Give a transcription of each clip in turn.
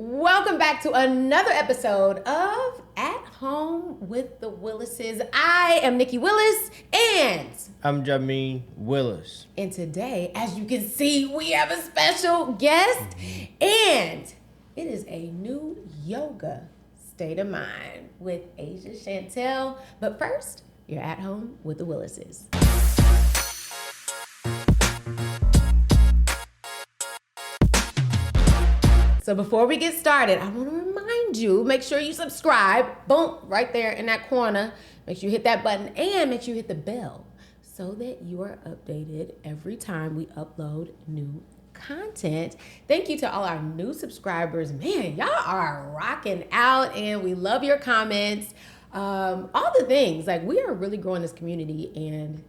Welcome back to another episode of At Home with the Willises. I am Nikki Willis and I'm Jameen Willis. And today, as you can see, we have a special guest and it is a new yoga state of mind with Asia Chantell. But first, you're at home with the Willises. So before we get started, I want to remind you, make sure you subscribe. Boom, right there in that corner. Make sure you hit that button and make sure you hit the bell so that you are updated every time we upload new content. Thank you to all our new subscribers. Man, y'all are rocking out and we love your comments. All the things, like we are really growing this community and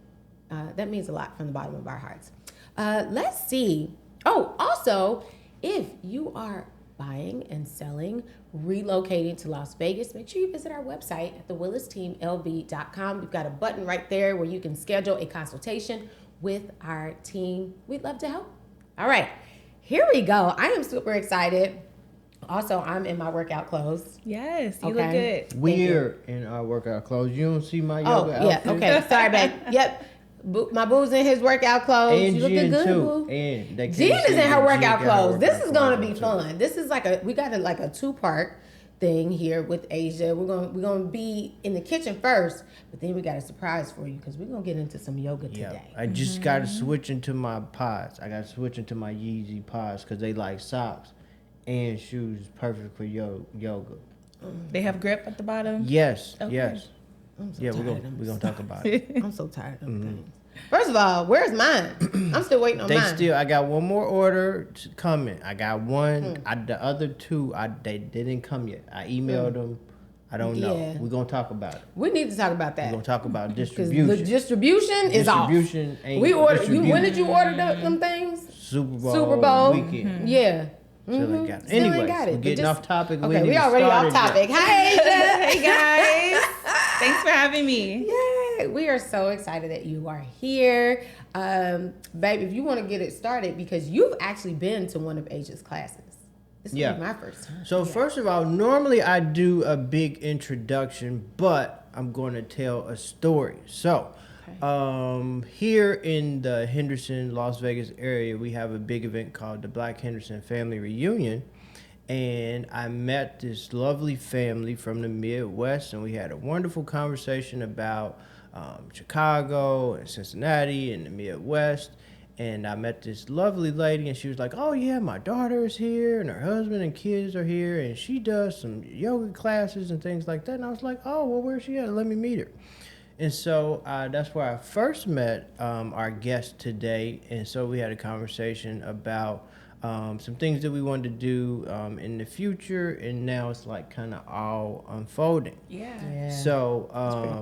that means a lot from the bottom of our hearts. Let's see. Oh, also, if you are buying and selling, relocating to Las Vegas, make sure you visit our website at thewillisteamlv.com. We've got a button right there where you can schedule a consultation with our team. We'd love to help. All right, here we go. I am super excited. Also, I'm in my workout clothes. Yes, you look good. We're in our workout clothes. You don't see my yoga outfit? Yeah, okay. Sorry, babe. Yep. My boo's in his workout clothes. And you looking good, too. boo. And Jen is in her workout clothes. This is gonna be fun. This is like we got a two-part thing here with Asia. We're gonna be in the kitchen first, but then we got a surprise for you because we're gonna get into some yoga today. I just got to switch into my pods. I got to switch into my Yeezy pods because they like socks and shoes, perfect for yoga. They have grip at the bottom? Yes, Okay. yes. I'm so Yeah, tired we're of them. gonna talk about it. I'm so tired of them things. First of all, where's mine? I'm still waiting on mine. I got one more order coming. I got one. The other two, they didn't come yet. I emailed them. I don't know. Yeah. We're going to talk about it. We need to talk about that. We're going to talk about Because distribution. the distribution is off. Distribution ain't We ordered. distribution. When did you order them things? Super Super Bowl weekend. Yeah. Still ain't got it. Still ain't Anyways, got it, we're but getting just- off topic. Okay, we already off topic. Hi, Asia. Hey guys, thanks for having me. Yay! We are so excited that you are here. Babe, if you want to get it started, because you've actually been to one of Asia's classes. This will be my first time. So first of all, normally I do a big introduction, but I'm going to tell a story. So here in the Henderson, Las Vegas area, we have a big event called the Black Henderson Family Reunion. And I met this lovely family from the Midwest, and we had a wonderful conversation about Chicago and Cincinnati and the Midwest. And I met this lovely lady, and she was like, oh, yeah, my daughter is here, and her husband and kids are here, and she does some yoga classes and things like that. And I was like, oh, well, where's she at? Let me meet her. And so that's where I first met our guest today. And so we had a conversation about some things that we wanted to do in the future, and now it's like kind of all unfolding. Yeah. So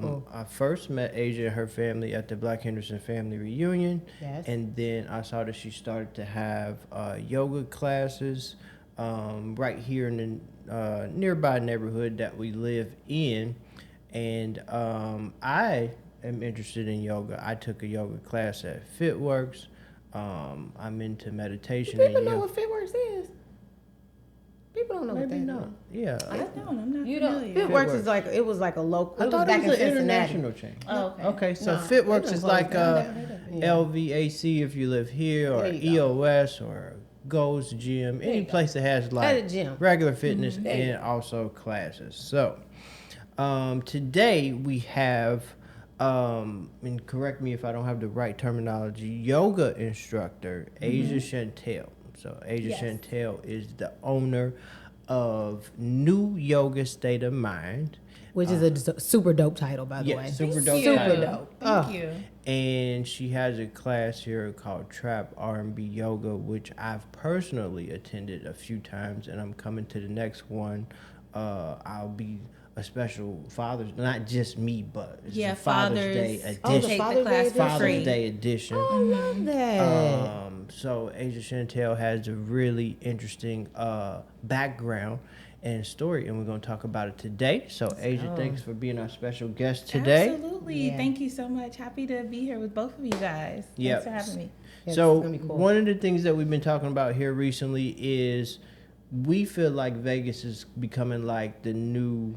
cool. I first met Asia and her family at the Black Henderson Family Reunion. Yes. And then I saw that she started to have yoga classes right here in the nearby neighborhood that we live in. And I am interested in yoga. I took a yoga class at FitWorks. I'm into meditation. People know what FitWorks is. People don't know what that Maybe is. not. Yeah. I don't. I'm not You don't. familiar. FitWorks is like it was like a local. I thought back it was in an Cincinnati. international chain. Oh, okay. Okay, so No, FitWorks they is done like closed down. Yeah. LVAC if you live here, or There you go. EOS, or Gold's Gym, any you go. place that has At like a gym. regular fitness There you and also classes. So today we have, and correct me if I don't have the right terminology, yoga instructor Asia Chantell. So Asia Yes. Chantell is the owner of New Yoga State of Mind. Which is a super dope title, by the Yeah, way. super Thank dope you. title. Super dope. Thank you. And she has a class here called Trap R&B Yoga, which I've personally attended a few times, and I'm coming to the next one. I'll be a special not just me, but it's Yeah, a Father's Day fathers edition. take Father's the class Day for Father's free. Day edition. I love that. So Asia Chantell has a really interesting background and story, and we're going to talk about it today. So Asia, thanks for being our special guest today. Absolutely. Yeah. Thank you so much. Happy to be here with both of you guys. Yep. Thanks for having me. Yeah, So it's gonna be cool. one of the things that we've been talking about here recently is we feel like Vegas is becoming like the new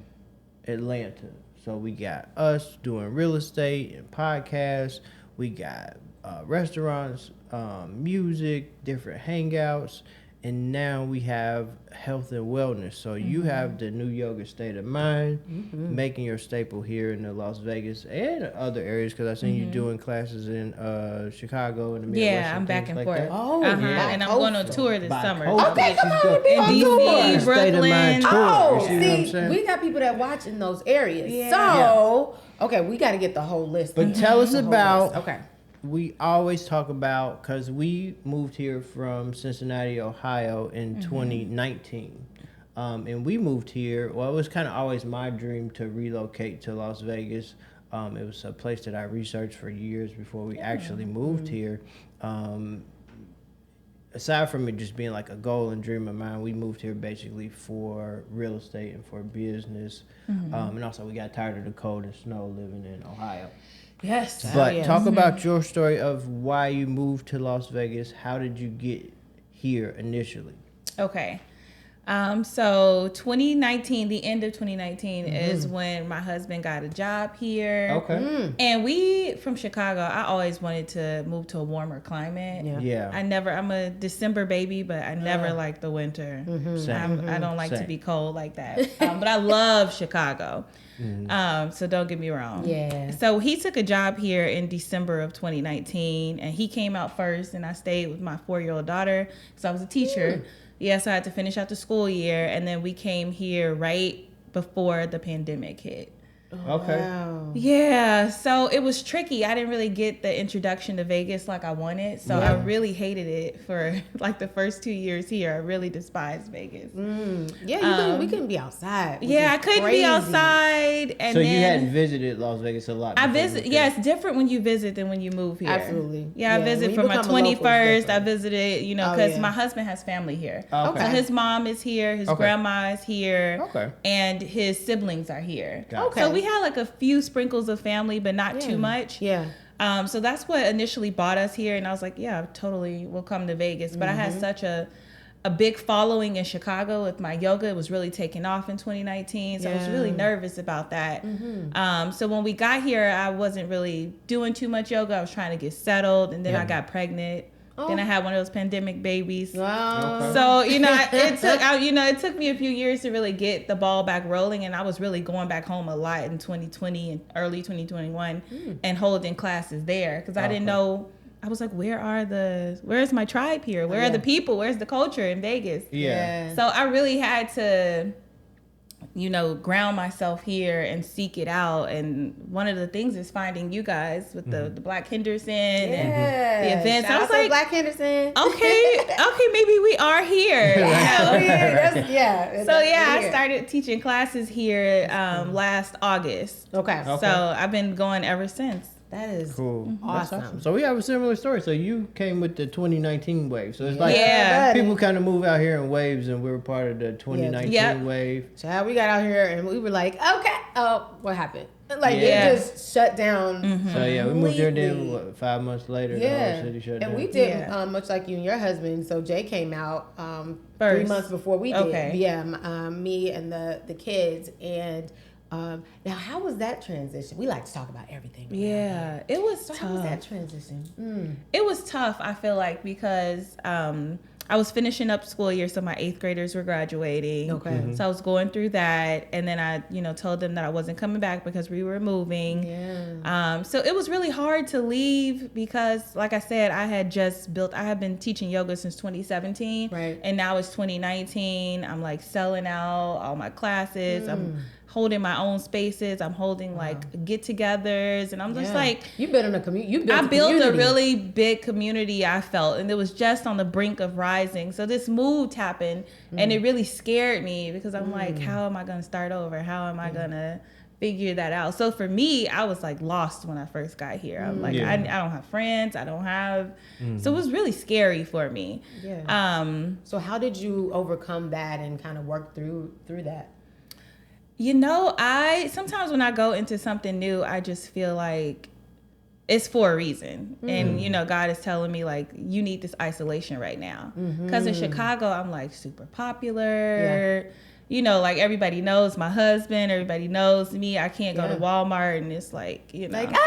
Atlanta. So we got us doing real estate and podcasts. We got restaurants, music, different hangouts, and now we have health and wellness. So you have the new yoga state of mind, making your staple here in the Las Vegas and other areas, because I seen you doing classes in Chicago and the Midwest. Yeah, I'm back and like forth. that. Oh, Yeah. And I'm going on tour this summer. Okay, come on, be In on DC, tour. State of mind Brooklyn. tour. Oh, You see what I'm see, saying? we got people that watch in those areas. Yeah. So, okay, we got to get the whole list. But tell us The whole about. list. Okay. We always talk about, because we moved here from Cincinnati, Ohio in 2019. And we moved here. Well, it was kind of always my dream to relocate to Las Vegas. It was a place that I researched for years before we actually moved here. Aside from it just being like a goal and dream of mine, we moved here basically for real estate and for business. And also we got tired of the cold and snow living in Ohio. Yes. But yes. talk about your story of why you moved to Las Vegas. How did you get here initially? Okay. So 2019, the end of 2019 is when my husband got a job here. Okay. And we, from Chicago, I always wanted to move to a warmer climate. Yeah. Yeah. I'm a December baby, but I never liked the winter. Same. I don't like to Same. be cold like that. But I love Chicago. So don't get me wrong. Yeah. So he took a job here in December of 2019, and he came out first, and I stayed with my 4-year-old daughter because I was a teacher. Yeah, so I had to finish out the school year, and then we came here right before the pandemic hit. Okay. Wow. Yeah, so it was tricky. I didn't really get the introduction to Vegas like I wanted, so I really hated it for like the first 2 years here. I really despised Vegas. Yeah, we couldn't be outside. Yeah, I couldn't be outside. And So then you hadn't visited Las Vegas a lot. I before you visit. moved Yeah, here. it's different when you visit than when you move here. Absolutely. Yeah, I Yeah, visit when you for my become a local, it's 21st. I different. visited, Oh, because yeah. my husband has family here. Okay. So his mom is here, his Okay. grandma is here, Okay. and his siblings are here. Got it. Okay. So we had like a few sprinkles of family, but not too much. Yeah. So that's what initially brought us here, and I was like, yeah, totally, we'll come to Vegas. But I had such a big following in Chicago with my yoga. It was really taking off in 2019, so I was really nervous about that. So when we got here, I wasn't really doing too much yoga. I was trying to get settled, and then I got pregnant. Then I had one of those pandemic babies. Wow. Okay. So it took me a few years to really get the ball back rolling, and I was really going back home a lot in 2020 and early 2021 and holding classes there because I didn't know. I was like, where's my tribe here? Where are the people? Where's the culture in Vegas? Yeah. So I really had to, ground myself here and seek it out. And one of the things is finding you guys with the Black Henderson and the events. Shout I was out to like, Black Henderson. okay, maybe we are here. You know? I started teaching classes here last August. Okay. So I've been going ever since. That is Cool. awesome. That's awesome. So we have a similar story. So you came with the 2019 wave. So it's like Yeah. people kind of move out here in waves, and we were part of the 2019 Yep. wave. Child, we got out here and we were like, okay, oh, what happened? Like Yeah. it just shut down. So yeah, we moved here. Then completely. what, 5 months later, the Yeah, whole city shut and down. we did Yeah. much like you and your husband. So Jay came out 3 First. months before we did. Okay. Yeah, me and the kids. And now, how was that transition? We like to talk about everything. around here. Yeah, it was So tough. how was that transition? It was tough, I feel like, because I was finishing up school year, so my 8th graders were graduating. Okay. Mhm. So I was going through that, and then I, told them that I wasn't coming back because we were moving. Yeah. So it was really hard to leave because, like I said, I had been teaching yoga since 2017. Right. And now it's 2019. I'm like selling out all my classes. I'm holding my own spaces. I'm holding like get-togethers, and I'm just Yeah. like, You've been in a community. I built a really big community, I felt, and it was just on the brink of rising. So this move happened, and it really scared me because I'm like, how am I going to start over? How am I going to figure that out? So for me, I was like lost when I first got here. I'm like, Yeah. I don't have friends. I don't have. So it was really scary for me. Yeah. So how did you overcome that and kind of work through that? I sometimes when I go into something new, I just feel like it's for a reason. And, you know, God is telling me, like, you need this isolation right now. Because in Chicago, I'm, like, super popular. Yeah. You know, like, everybody knows my husband. Everybody knows me. I can't go to Walmart, and it's like, you know. Like, no,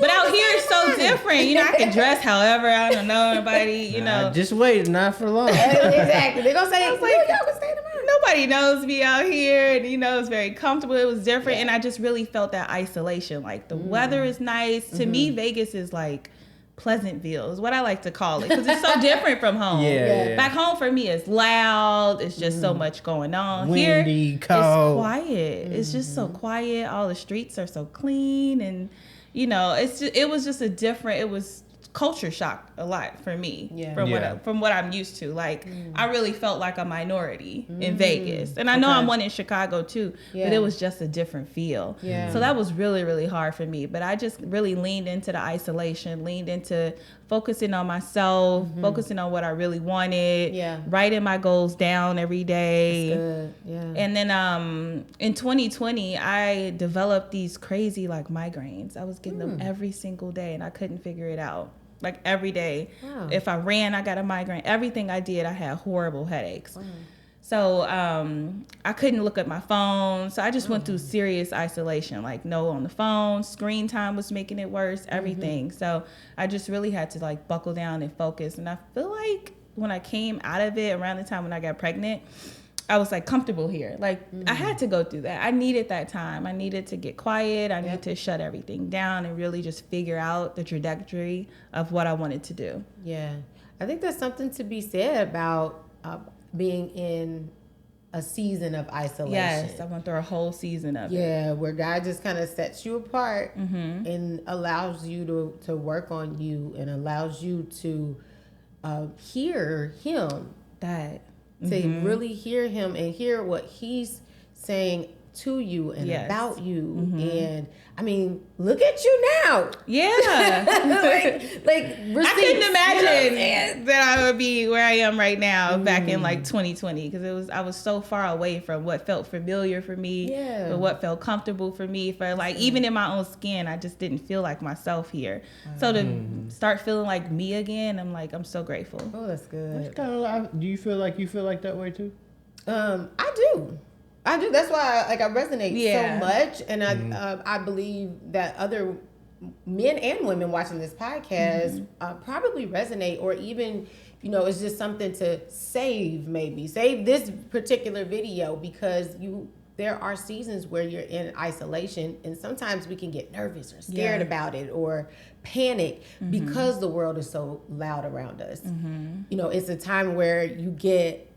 but out here, it's so different. You know, I can dress however. I don't know anybody, you know. Just wait, not for long. Exactly. They're going to say, like, y'all can stay tomorrow. Nobody knows me out here, and, you know, it's very comfortable. It was different, and I just really felt that isolation. Like, the weather is nice. To me, Vegas is like Pleasantville is what I like to call it, because it's so different from home. Yeah. Back home for me, it's loud. It's just so much going on. Windy, Here, cold. it's quiet. It's just so quiet. All the streets are so clean, and you know, it was just a different. It was culture shock a lot for me from what I'm used to. Like I really felt like a minority in Vegas, and I know I'm one in Chicago too, but it was just a different feel. So that was really, really hard for me. But I just really leaned into the isolation, leaned into focusing on myself, focusing on what I really wanted, writing my goals down every day. That's good. And then in 2020, I developed these crazy like migraines. I was getting them every single day, and I couldn't figure it out. Like every day. Wow. If I ran, I got a migraine. Everything I did, I had horrible headaches. Wow. So I couldn't look at my phone. So I just went through serious isolation, like no on the phone. Screen time was making it worse, everything. So I just really had to like buckle down and focus. And I feel like when I came out of it around the time when I got pregnant, I was like comfortable here. Like I had to go through that. I needed that time. I needed to get quiet. I needed to shut everything down and really just figure out the trajectory of what I wanted to do. Yeah. I think there's something to be said about being in a season of isolation. Yes, I went through a whole season of it. Yeah, where God just kind of sets you apart and allows you to work on you and allows you to hear Him. To really hear Him and hear what He's saying to you and about you. And I mean, look at you now. Yeah. like I couldn't imagine that I would be where I am right now back in like 2020, because I was so far away from what felt familiar for me, but what felt comfortable for me. For like even in my own skin, I just didn't feel like myself here. So to start feeling like me again, I'm so grateful. Oh, that's good. That's kind of like, do you feel like that way too? I do. That's why I resonate so much, and I believe that other men and women watching this podcast probably resonate, or even it's just something to save this particular video, because there are seasons where you're in isolation, and sometimes we can get nervous or scared about it or panic because the world is so loud around us. It's a time where you get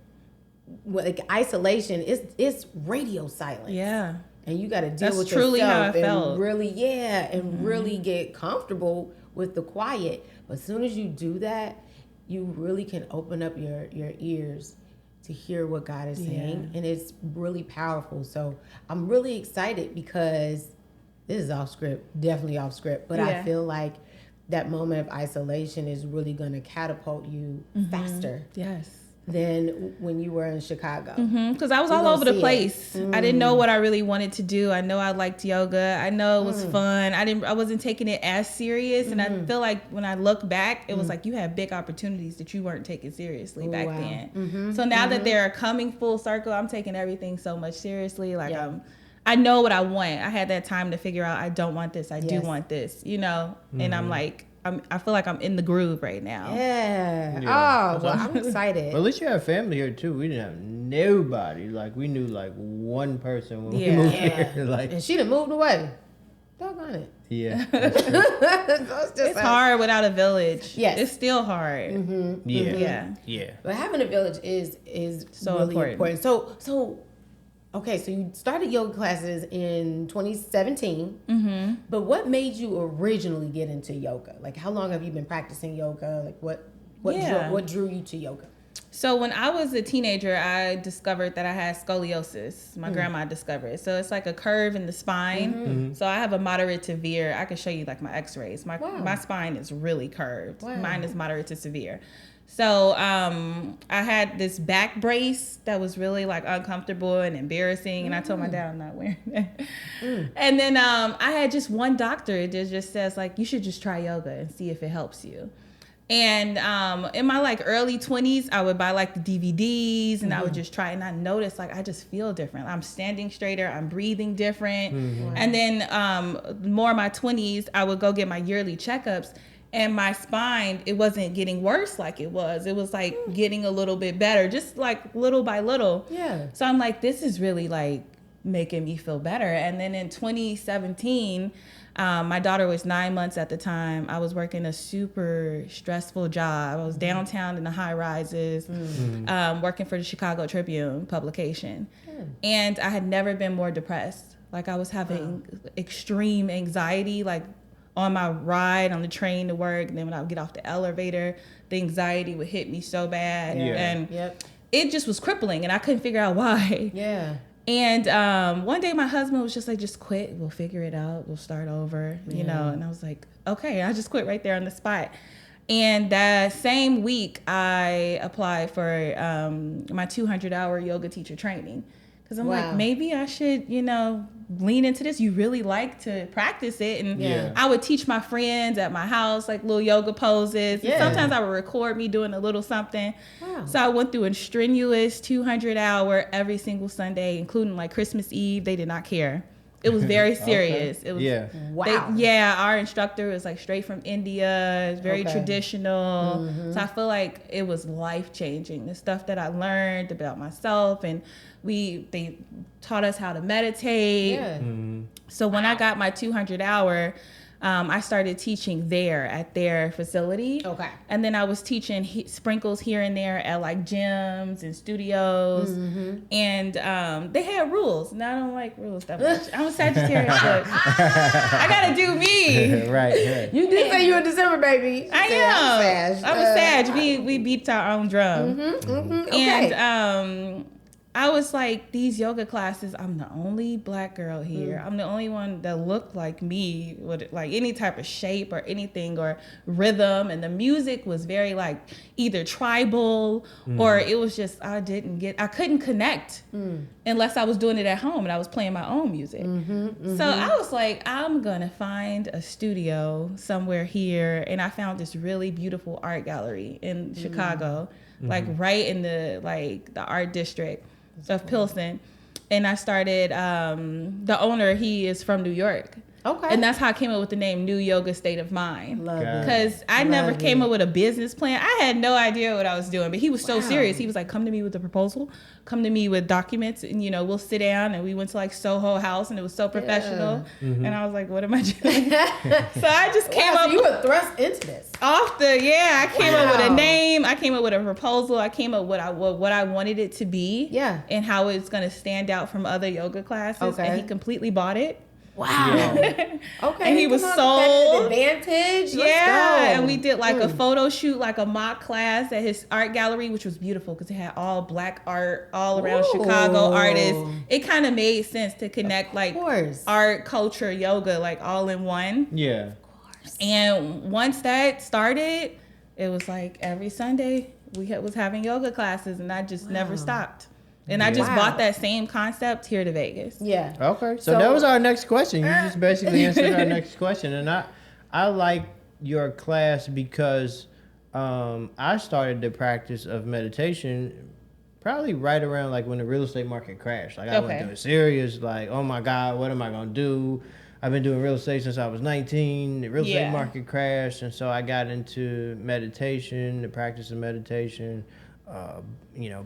like isolation is radio silence. Yeah. And you got to deal with truly yourself how I felt. Really get comfortable with the quiet. But as soon as you do that, you really can open up your ears to hear what God is saying, and it's really powerful. So I'm really excited, because this is definitely off script, but I feel like that moment of isolation is really going to catapult you faster. Yes. Than when you were in Chicago. Because I was all over the place. I didn't know what I really wanted to do. I know I liked yoga. I know it was fun. I wasn't taking it as serious. And I feel like when I look back, it was like you had big opportunities that you weren't taking seriously back then. So now that they're coming full circle, I'm taking everything so much seriously. Like I know what I want. I had that time to figure out I don't want this. I do want this, and I'm like, I feel like I'm in the groove right now. Yeah. Oh, well, I'm excited. Well, at least you have family here too. We didn't have nobody. Like we knew like one person when we moved here. Like, and she done moved away. Doggone it. Yeah. It's hard without a village. Yes. It's still hard. Yeah. But having a village is so really important. So okay, so you started yoga classes in 2017, but what made you originally get into yoga? Like, how long have you been practicing yoga? Like, what drew you to yoga? So when I was a teenager, I discovered that I had scoliosis. My grandma discovered it. So it's like a curve in the spine. So I have a moderate to severe. I can show you like my x-rays. My spine is really curved. Mine is moderate to severe. So I had this back brace that was really like uncomfortable and embarrassing, and I told my dad I'm not wearing that. And then I had just one doctor that just says like, you should just try yoga and see if it helps you. And in my like early 20s, I would buy like the DVDs and I would just try, and I noticed like I just feel different. I'm standing straighter, I'm breathing different. And then more in my 20s, I would go get my yearly checkups, and my spine, it wasn't getting worse like it was. It was like getting a little bit better, just like little by little. Yeah. So I'm like, this is really like making me feel better. And then in 2017, my daughter was 9 months at the time. I was working a super stressful job. I was downtown in the high rises, working for the Chicago Tribune publication. And I had never been more depressed. Like I was having extreme anxiety, like on my ride on the train to work. And then when I would get off the elevator, the anxiety would hit me so bad. And it just was crippling, and I couldn't figure out why. Yeah. And one day my husband was just like, just quit. We'll figure it out. We'll start over, you know. And I was like, okay. I just quit right there on the spot. And that same week, I applied for my 200-hour yoga teacher training. Because I'm like, maybe I should, you know, lean into this. You really like to practice it. And I would teach my friends at my house, like little yoga poses. And sometimes I would record me doing a little something. Wow. So I went through a strenuous 200-hour every single Sunday, including like Christmas Eve. They did not care. It was very serious. It was our instructor was like straight from India. It's very traditional. So I feel like it was life-changing. The stuff that I learned about myself, and they taught us how to meditate. So when I got my 200-hour, I started teaching there at their facility. And then I was teaching sprinkles here and there at like gyms and studios. And they had rules. And I don't like rules that much. I'm a Sagittarius, but I gotta do me. Right. You did say you were a December baby. I am. I'm a Sag. We beat our own drum. And I was like, these yoga classes, I'm the only black girl here. I'm the only one that looked like me with like any type of shape or anything or rhythm. And the music was very like either tribal or it was just, I couldn't connect unless I was doing it at home and I was playing my own music. So I was like, I'm going to find a studio somewhere here. And I found this really beautiful art gallery in Chicago, like right in the art district of Pilsen. And I started, the owner, he is from New York. And that's how I came up with the name New Yoga State of Mind. Because I never came up with a business plan. I had no idea what I was doing, but he was so serious. He was like, come to me with a proposal, come to me with documents, and you know, we'll sit down. And we went to like Soho House, and it was so professional. And I was like, what am I doing? So I just came up. So you were thrust into this. I came up with a name. I came up with a proposal. I came up with what I wanted it to be. And how it's going to stand out from other yoga classes. And he completely bought it. Wow. And he was sold. Advantage. Let's go. And we did like a photo shoot, like a mock class at his art gallery, which was beautiful because it had all black art all around Chicago artists. It kind of made sense to connect like art, culture, yoga, like all in one. Yeah. And once that started, it was like every Sunday we was having yoga classes, and I just never stopped. And I just bought that same concept here to Vegas. Yeah. Okay. So that was our next question. You just basically answered our next question. And I like your class because I started the practice of meditation probably right around like when the real estate market crashed. Like I went through a serious like, oh my God, what am I going to do? I've been doing real estate since I was 19. The real estate market crashed. And so I got into meditation, the practice of meditation,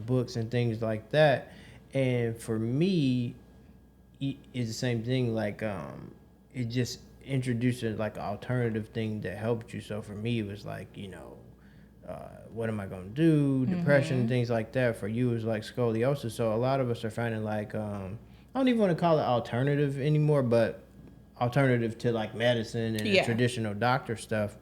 books and things like that. And for me, it's the same thing. Like, it just introduces like an alternative thing that helped you. So for me, it was like, what am I going to do? Depression and things like that. For you, it was like scoliosis. So a lot of us are finding like, I don't even want to call it alternative anymore, but alternative to like medicine and the traditional doctor stuff.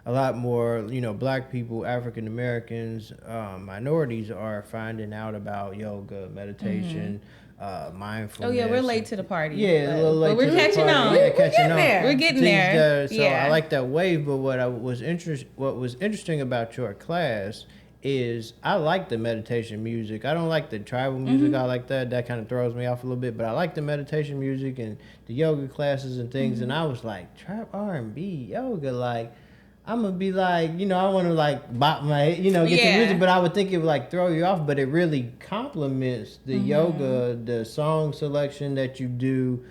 A lot more, black people, African Americans, minorities are finding out about yoga, meditation, mindfulness. Oh yeah, we're late to the party. Yeah, a little late. But we're catching on. Yeah, catching on. there. We're getting there. So I like that wave. But what was interesting about your class is I like the meditation music. I don't like the tribal music. I like that. That kind of throws me off a little bit. But I like the meditation music and the yoga classes and things. And I was like, trap R&B yoga, like. I'm gonna be like, I want to like bop my, get the music, but I would think it would like throw you off, but it really complements the yoga, the song selection that you do.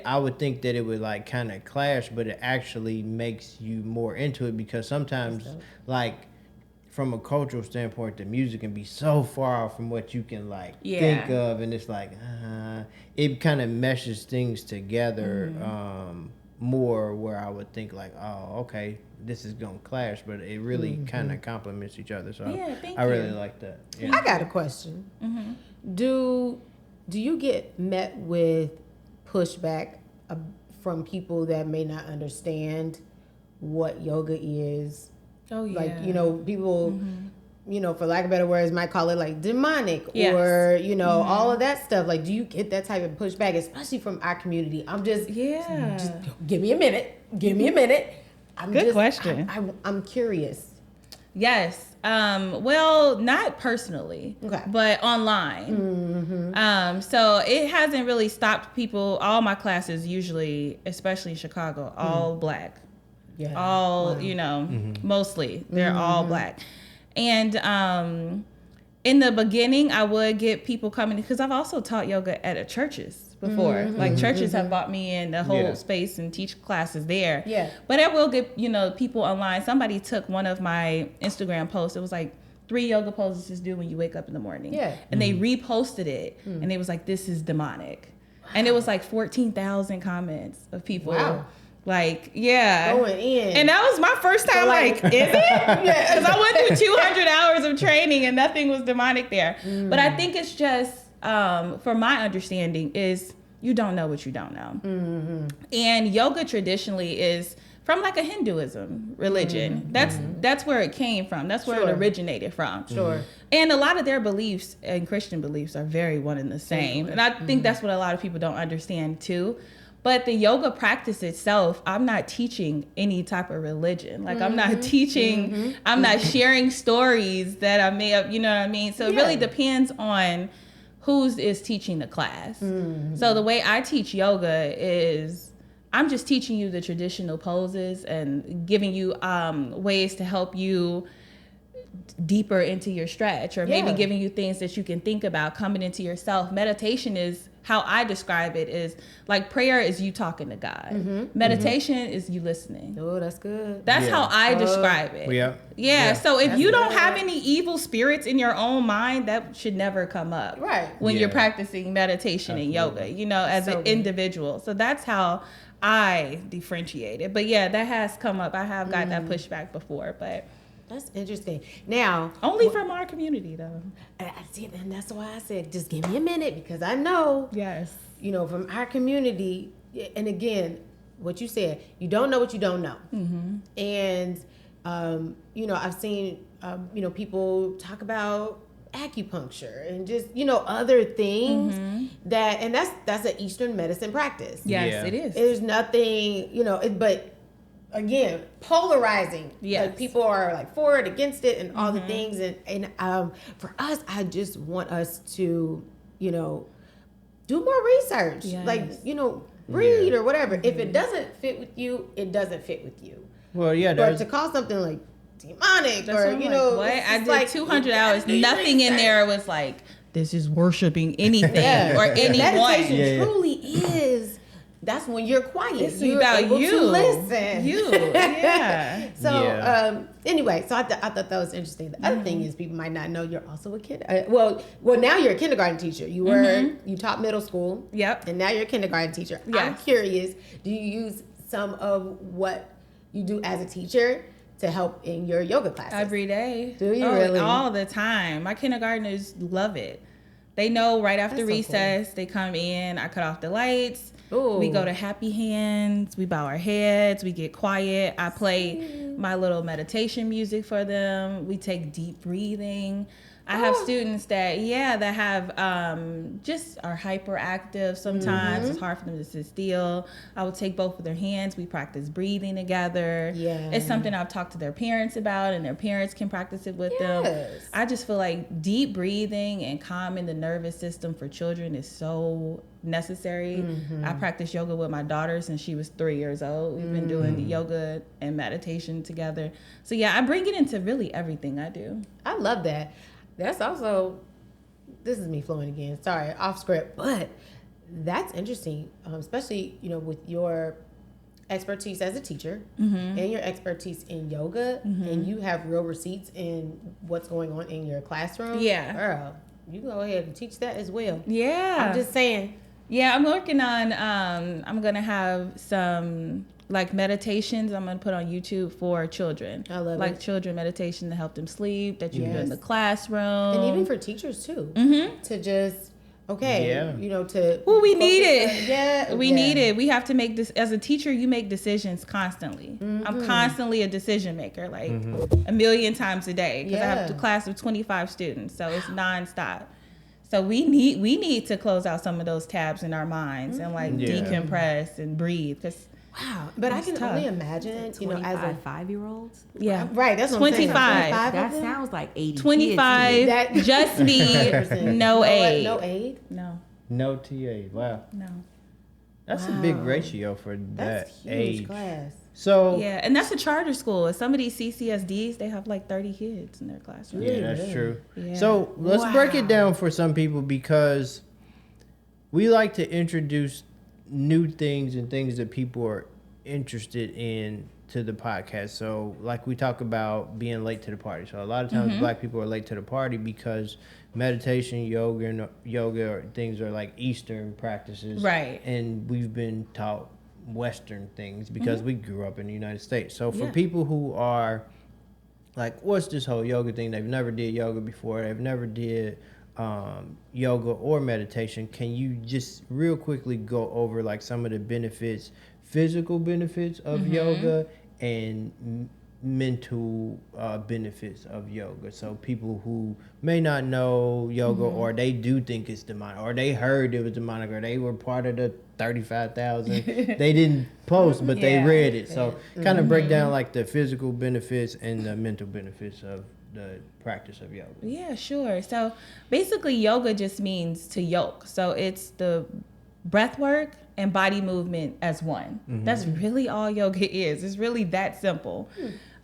I would think that it would like kind of clash, but it actually makes you more into it because sometimes like from a cultural standpoint, the music can be so far off from what you can like think of, and it's like, it kind of meshes things together more where I would think like, oh, okay, this is gonna clash, but it really kind of complements each other. So I really like that. Yeah. I got a question. Do you get met with pushback from people that may not understand what yoga is? Oh yeah. Like, people, for lack of better words, might call it like demonic or, all of that stuff. Like, do you get that type of pushback, especially from our community? I'm just give me a minute. Good question. I'm curious. Yes. Well, not personally, but online. So it hasn't really stopped people. All my classes usually, especially in Chicago, all black. Yeah. All, mostly they're all black. And in the beginning, I would get people coming because I've also taught yoga at churches before. Like churches have bought me in the whole space and teach classes there. Yeah. But I will get, people online. Somebody took one of my Instagram posts. It was like 3 yoga poses to do when you wake up in the morning. Yeah. And they reposted it and it was like, this is demonic. Wow. And it was like 14,000 comments of people. Wow. Like, going in. And that was my first time, so like, is it? Yeah. Because I went through 200 hours of training and nothing was demonic there. But I think it's just, from my understanding, is you don't know what you don't know. And yoga traditionally is from like a Hinduism religion. That's where it came from. That's where it originated from. And a lot of their beliefs and Christian beliefs are very one and the same. And I think that's what a lot of people don't understand too. But the yoga practice itself, I'm not teaching any type of religion. Like I'm not teaching, I'm not sharing stories that I may have, you know what I mean? So it really depends on who's is teaching the class. So the way I teach yoga is I'm just teaching you the traditional poses and giving you ways to help you deeper into your stretch, or maybe giving you things that you can think about coming into yourself. Meditation is, how I describe it, is like prayer is you talking to God. Meditation is you listening. Oh, that's good. That's how I describe it. Yeah. So if you don't have any evil spirits in your own mind, that should never come up. Right. When you're practicing meditation and yoga, as an individual. So that's how I differentiate it. But yeah, that has come up. I have got that pushback before, but that's interesting. Now, only from our community, though. I see, and that's why I said, just give me a minute, because I know, from our community, and again, what you said, you don't know what you don't know. And, I've seen, people talk about acupuncture and just, other things that's an Eastern medicine practice. Yes, it is. There's nothing, but again, polarizing. Like people are like for it, against it, and all the things. And for us, I just want us to, do more research. Like, read or whatever. If it doesn't fit with you, it doesn't fit with you. Well, yeah. But to call something like demonic, or what? I did like 200 hours. Nothing in there was like, this is worshiping anything or anyone. Meditation truly is. That's when you're quiet. You're about able you. to listen. So, anyway, so I thought that was interesting. The other thing is, people might not know you're also a kid. Well, now you're a kindergarten teacher. You were you taught middle school. Yep. And now you're a kindergarten teacher. Yes. I'm curious. Do you use some of what you do as a teacher to help in your yoga classes? Every day. Do you really? All the time. My kindergartners love it. They know right after recess, they come in. I cut off the lights. Ooh. We go to happy hands. We bow our heads. We get quiet. I play my little meditation music for them. We take deep breathing. I have students that have just are hyperactive sometimes. It's hard for them to sit still. I would take both of their hands. We practice breathing together. Yeah. It's something I've talked to their parents about, and their parents can practice it with them. I just feel like deep breathing and calming the nervous system for children is so necessary. I practice yoga with my daughter since she was 3 years old. We've been doing the yoga and meditation together. So yeah, I bring it into really everything I do. I love that. That's also, this is me flowing again. Sorry, off script, but that's interesting, especially, with your expertise as a teacher and your expertise in yoga, and you have real receipts in what's going on in your classroom. Yeah. Girl, you go ahead and teach that as well. Yeah. I'm just saying. Yeah, I'm working on, I'm going to have some like meditations I'm going to put on YouTube for children. I love like it. children meditation to help them sleep, that you can do in the classroom. And even for teachers too, to just, to... Well, we need it. We need it. We have to make this, as a teacher, you make decisions constantly. I'm constantly a decision maker, like a million times a day, because I have a class of 25 students, so it's nonstop. So we need to close out some of those tabs in our minds and like decompress and breathe. Wow, but I can only imagine, as a 5-year-olds. Yeah, right. That's what 25. I'm saying. 25 That sounds like 80. 25. That just need no aid. No aid. No TA. Wow. No. That's a big ratio for That's that huge age. class. So yeah, and that's a charter school. Some of these CCSDs, they have like 30 kids in their classroom. yeah, that's true. Yeah. So let's break it down for some people, because we like to introduce new things and things that people are interested in to the podcast. So like we talk about being late to the party. So a lot of times Black people are late to the party because meditation, yoga or things are like Eastern practices. Right. And we've been taught Western things because we grew up in the United States. So for people who are like, what's this whole yoga thing? They've never did yoga before. They've never did yoga or meditation. Can you just real quickly go over like some of the benefits, physical benefits of yoga and mental benefits of yoga? So people who may not know yoga or they do think it's demonic, or they heard it was demonic, or they were part of the 35,000. They didn't post, but they read it. So kind of break down like the physical benefits and the mental benefits of the practice of yoga. Yeah, sure. So basically yoga just means to yoke. So it's the breath work and body movement as one. That's really all yoga is. It's really that simple.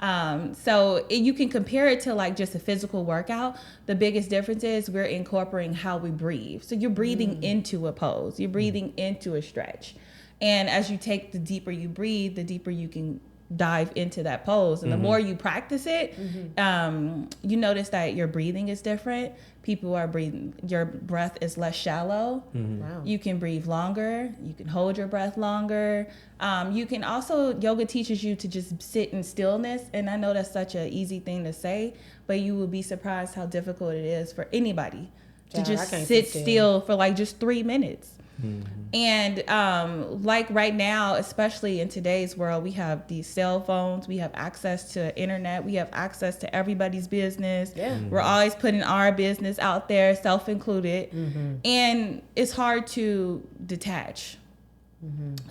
So you can compare it to like just a physical workout. The biggest difference is we're incorporating how we breathe. So you're breathing into a pose. You're breathing into a stretch. And as you take, the deeper you breathe, the deeper you can dive into that pose. And the more you practice it, you notice that your breathing is different. People are breathing, your breath is less shallow. Wow. You can breathe longer. You can hold your breath longer. You can also, yoga teaches you to just sit in stillness. And I know that's such an easy thing to say, but you will be surprised how difficult it is for anybody to just sit still for like just 3 minutes. And like right now, especially in today's world, we have these cell phones, we have access to internet, we have access to everybody's business. We're always putting our business out there, self included, and it's hard to detach.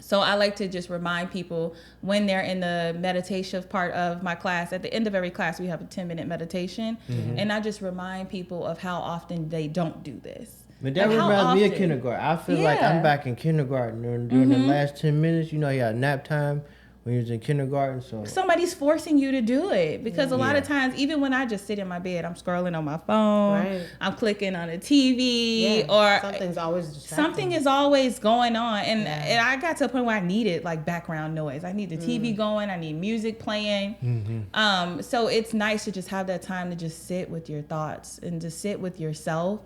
So I like to just remind people when they're in the meditation part of my class, at the end of every class we have a 10-minute meditation, and I just remind people of how often they don't do this. But that reminds me of kindergarten. I feel like I'm back in kindergarten during the last 10 minutes. You know, you had nap time when you was in kindergarten. So somebody's forcing you to do it, because a lot of times, even when I just sit in my bed, I'm scrolling on my phone, I'm clicking on the TV, or something's always distracting. Something is always going on. And I got to a point where I needed like background noise. I need the TV going. I need music playing. So it's nice to just have that time to just sit with your thoughts and just sit with yourself.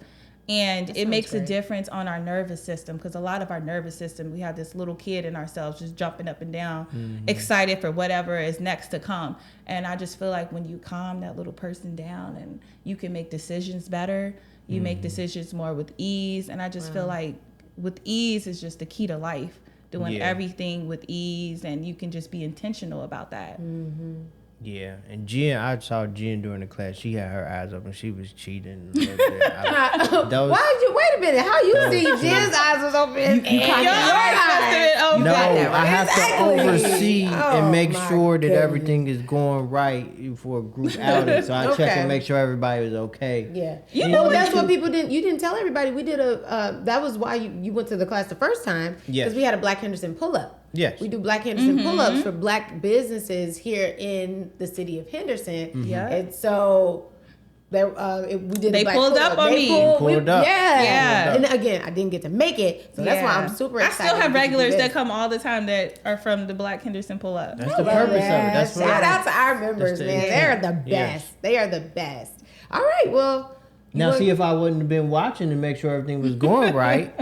And it makes a difference on our nervous system, because a lot of our nervous system, we have this little kid in ourselves just jumping up and down, excited for whatever is next to come. And I just feel like when you calm that little person down and you can make decisions better, you make decisions more with ease. And I just feel like with ease is just the key to life, doing everything with ease, and you can just be intentional about that. Yeah, and Jen, I saw Jen during the class. She had her eyes open. She was cheating. A little bit. Why did you wait a minute? How you see Jen's eyes was open? You caught that. No, I have Exactly. to oversee Oh, and make my sure that goodness. everything is going right for a group outing. So I check and make sure everybody was okay. Yeah, You know well, that's what what people didn't. You didn't tell everybody. We did that was why you went to the class the first time. Yes. Because we had a Black Henderson pull up. Yes. We do Black Henderson pull-ups for Black businesses here in the city of Henderson. Yeah. And so we did. They a Black pulled pull-up. up on They me. Pulled up. Yeah. Yeah. And again, I didn't get to make it, so that's why I'm super excited. I still have to do regulars this. that come all the time that are from the Black Henderson pull up. That's the purpose of it. That's what Shout out to our members, the man. intent. They're the best. Yes. They are the best. All right, well. Now, see, if I wouldn't have been watching to make sure everything was going right,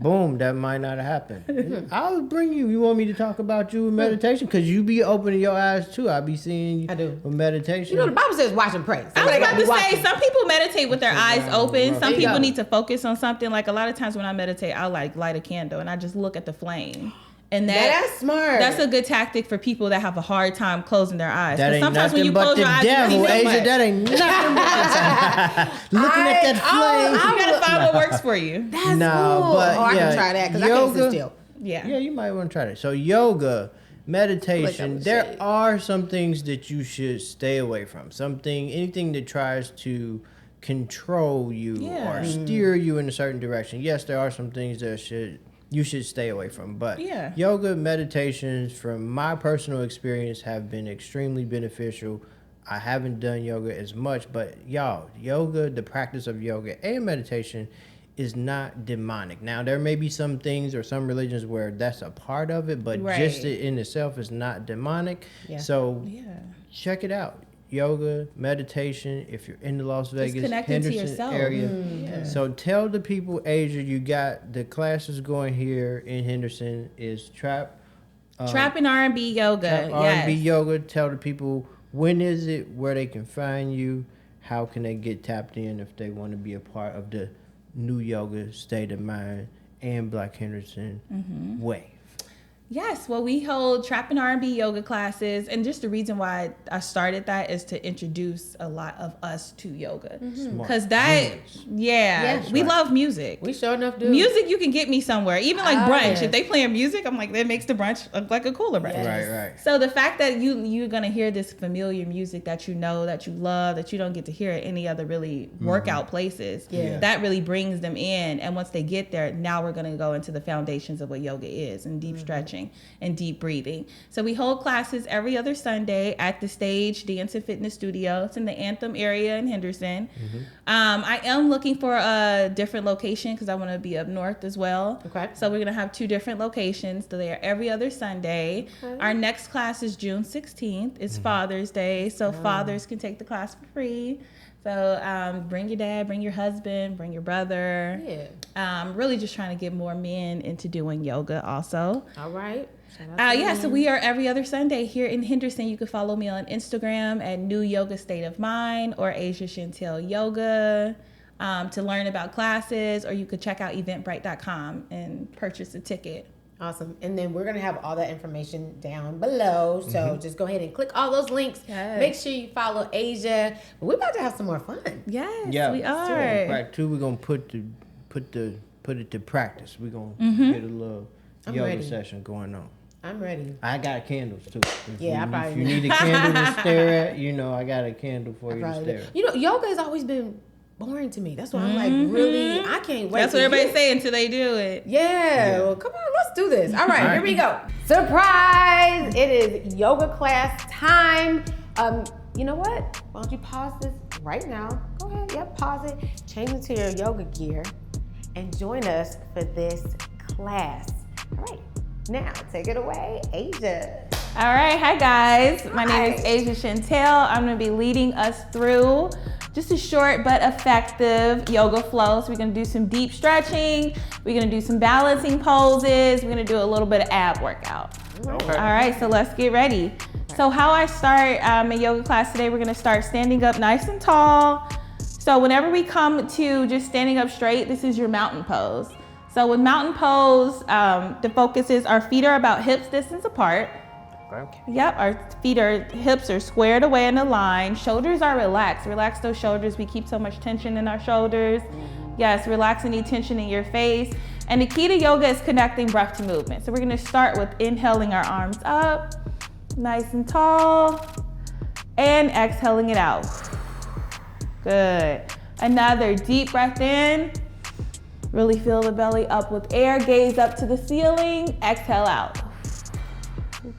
boom, that might not have happened. I'll bring you. You want me to talk about you in meditation? Because you be opening your eyes too. I be seeing you I do. with meditation. You know, the Bible says watch and pray. So I was they gotta about be to say, watching. some people meditate with their eyes open. Some There you people go. need to focus on something. Like a lot of times when I meditate, I'll like light a candle and I just look at the flame. And That's smart. That's a good tactic for people that have a hard time closing their eyes. That 'Cause ain't sometimes when nothing you but close the your eyes, you devil, see so Asia. much. That ain't nothing but the looking at that flame. You gotta find what works for you. That's No, cool. but I yeah, can try that because I can't sit yoga- still. Yeah. Yeah, you might want to try that. So yoga, meditation, was there shade. are some things that you should stay away from. Anything that tries to control you Yeah. or steer you in a certain direction. Yes, there are some things that you should stay away from. But Yeah. yoga, meditations, from my personal experience, have been extremely beneficial. I haven't done yoga as much, but y'all, yoga, the practice of yoga and meditation is not demonic. Now, there may be some things or some religions where that's a part of it, but just Right. it in itself is not demonic. Yeah. So Yeah. check it out. Yoga, meditation, if you're in the Las Vegas, connecting to Henderson yourself. area. Yeah. So tell the people, Asia, you got the classes going here in Henderson is Trap Trap and R&B Yoga. Trap R&B Yes. Yoga. Tell the people, when is it, where they can find you, how can they get tapped in if they want to be a part of the new yoga state of mind and Black Henderson wave. Yes, well, we hold Trap and R&B Yoga classes, and just the reason why I started that is to introduce a lot of us to yoga, Smart. because that, Genius. yeah, That's we right. love music. We sure enough do. Music, you can get me somewhere, even like Oh, brunch. yeah. If they playing music, I'm like, that makes the brunch look like a cooler brunch. Yes. Right. So the fact that you're gonna hear this familiar music that you know, that you love, that you don't get to hear at any other really workout places, Yeah. that really brings them in. And once they get there, now we're gonna go into the foundations of what yoga is, and deep stretching and deep breathing. So we hold classes every other Sunday at the Stage Dance and Fitness Studio. It's in the Anthem area in Henderson. I am looking for a different location because I want to be up north as well. Okay. So we're gonna have 2 different locations. So they are every other Sunday. Okay. Our next class is June 16th. It's Father's Day, so fathers can take the class for free. So bring your dad, bring your husband, bring your brother. Yeah. Really just trying to get more men into doing yoga also. All right. Shout out to Yeah, you. so we are every other Sunday here in Henderson. You can follow me on Instagram at New Yoga State of Mind or Asia Chantell Yoga to learn about classes, or you could check out eventbrite.com and purchase a ticket. Awesome. And then we're going to have all that information down below. So just go ahead and click all those links. Yes. Make sure you follow Asia. But we're about to have some more fun. Yes, Yeah. we So, are. part 2, we're gonna put it to practice. We're gonna get a little I'm yoga ready. session going on. I'm ready. I got candles too. Yeah, I probably if you do. need a candle to stare at, I got a candle for you to stare at. You know, yoga has always been boring to me. That's why I'm like, really, I can't wait. That's to what everybody's do- saying until they do it. Yeah, well, come on, let's do this. All right, here we go. Surprise! It is yoga class time. You know what? Why don't you pause this right now? Go ahead, yep, pause it. Change into your yoga gear and join us for this class. All right, now take it away, Asia. All right, hi guys. My name is Hi. Asia Chantell. I'm gonna be leading us through just a short but effective yoga flow. So we're gonna do some deep stretching. We're gonna do some balancing poses. We're gonna do a little bit of ab workout. Okay. All right, so let's get ready. So how I start my yoga class today, we're gonna start standing up nice and tall. So whenever we come to just standing up straight, this is your mountain pose. So with mountain pose, the focus is our feet are about hips distance apart. Okay. Yep, our hips are squared away in a line. Shoulders are relaxed. Relax those shoulders. We keep so much tension in our shoulders. Yes, relax any tension in your face. And the key to yoga is connecting breath to movement. So we're gonna start with inhaling our arms up, nice and tall, and exhaling it out. Good. Another deep breath in. Really fill the belly up with air. Gaze up to the ceiling. Exhale out.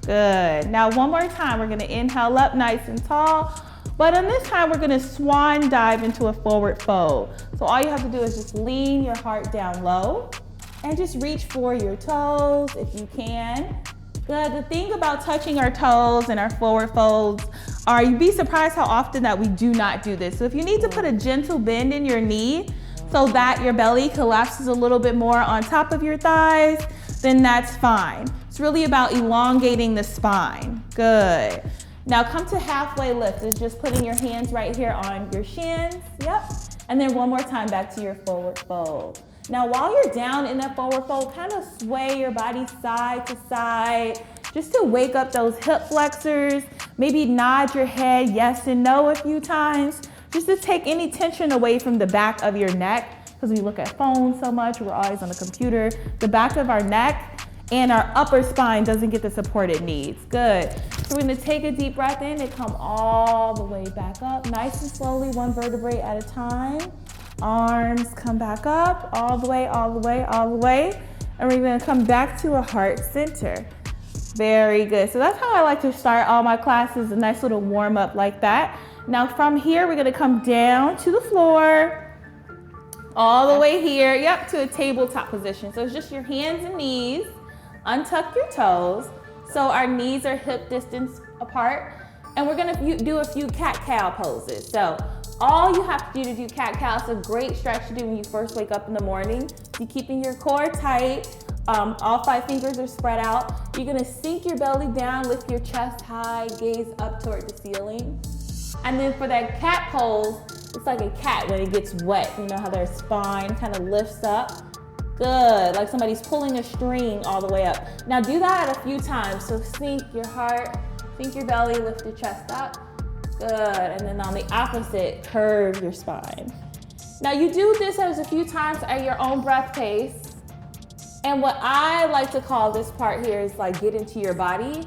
Good. Now one more time. We're gonna inhale up nice and tall. But on this time, we're gonna swan dive into a forward fold. So all you have to do is just lean your heart down low and just reach for your toes if you can. Good. The thing about touching our toes and our forward folds are you'd be surprised how often that we do not do this. So if you need to put a gentle bend in your knee so that your belly collapses a little bit more on top of your thighs, then that's fine. It's really about elongating the spine. Good. Now come to halfway lift. It's just putting your hands right here on your shins. Yep. And then one more time back to your forward fold. Now while you're down in that forward fold, kind of sway your body side to side just to wake up those hip flexors. Maybe nod your head yes and no a few times just to take any tension away from the back of your neck, because we look at phones so much, we're always on the computer. The back of our neck and our upper spine doesn't get the support it needs. Good. So we're gonna take a deep breath in and come all the way back up, nice and slowly, one vertebrae at a time. Arms come back up, all the way, all the way, all the way. And we're gonna come back to a heart center. Very good. So that's how I like to start all my classes, a nice little warm up like that. Now from here, we're gonna come down to the floor, all the way here, yep, to a tabletop position. So it's just your hands and knees. Untuck your toes, so our knees are hip distance apart, and we're gonna do a few cat-cow poses. So all you have to do cat-cow, it's a great stretch to do when you first wake up in the morning. You're keeping your core tight, all 5 fingers are spread out. You're gonna sink your belly down, lift your chest high, gaze up toward the ceiling. And then for that cat pose, it's like a cat when it gets wet. You know how their spine kind of lifts up? Good, like somebody's pulling a string all the way up. Now do that a few times. So sink your heart, sink your belly, lift your chest up. Good, and then on the opposite, curve your spine. Now you do this as a few times at your own breath pace. And what I like to call this part here is like get into your body.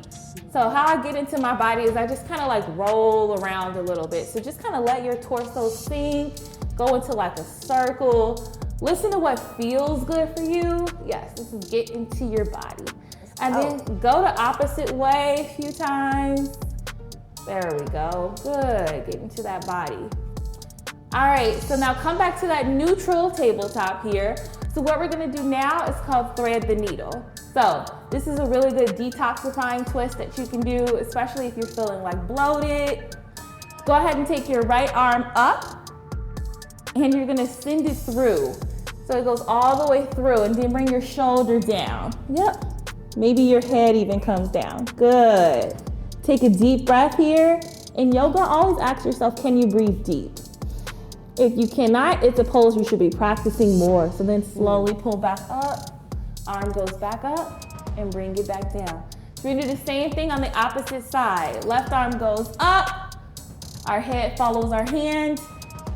So how I get into my body is I just kind of like roll around a little bit. So just kind of let your torso sink, go into like a circle. Listen to what feels good for you. Yes, this is get into your body. And then go the opposite way a few times. There we go. Good, get into that body. All right, so now come back to that neutral tabletop here. So what we're gonna do now is called thread the needle. So this is a really good detoxifying twist that you can do, especially if you're feeling like bloated. Go ahead and take your right arm up and you're gonna send it through. So it goes all the way through, and then bring your shoulder down. Yep, maybe your head even comes down. Good. Take a deep breath here. In yoga, always ask yourself, can you breathe deep? If you cannot, it's a pose you should be practicing more. So then slowly pull back up, arm goes back up, and bring it back down. So we're gonna do the same thing on the opposite side. Left arm goes up, our head follows our hand,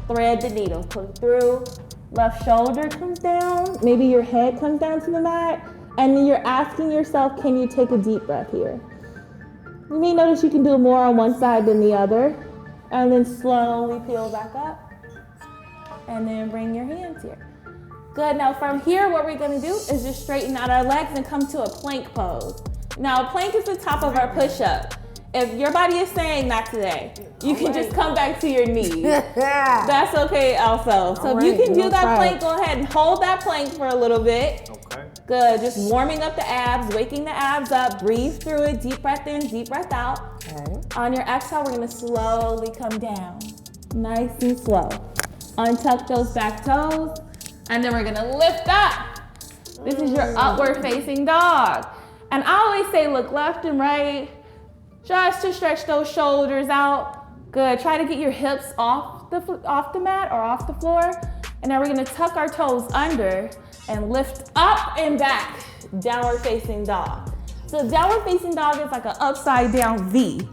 thread the needle, pull it through. Left shoulder comes down, maybe your head comes down to the mat, and then you're asking yourself, can you take a deep breath here? You may notice you can do more on one side than the other, and then slowly peel back up, and then bring your hands here. Good, now from here, what we're gonna do is just straighten out our legs and come to a plank pose. Now, a plank is the top of our push-up. If your body is saying not today, you can just come back to your knees. That's okay also. So if you can do that plank, go ahead and hold that plank for a little bit. Okay. Good, just warming up the abs, waking the abs up, breathe through it, deep breath in, deep breath out. Okay. On your exhale, we're gonna slowly come down, nice and slow. Untuck those back toes, and then we're gonna lift up. This is your upward facing dog. And I always say look left and right, just to stretch those shoulders out. Good, try to get your hips off the mat or off the floor. And now we're gonna tuck our toes under and lift up and back, downward facing dog. So downward facing dog is like an upside down V.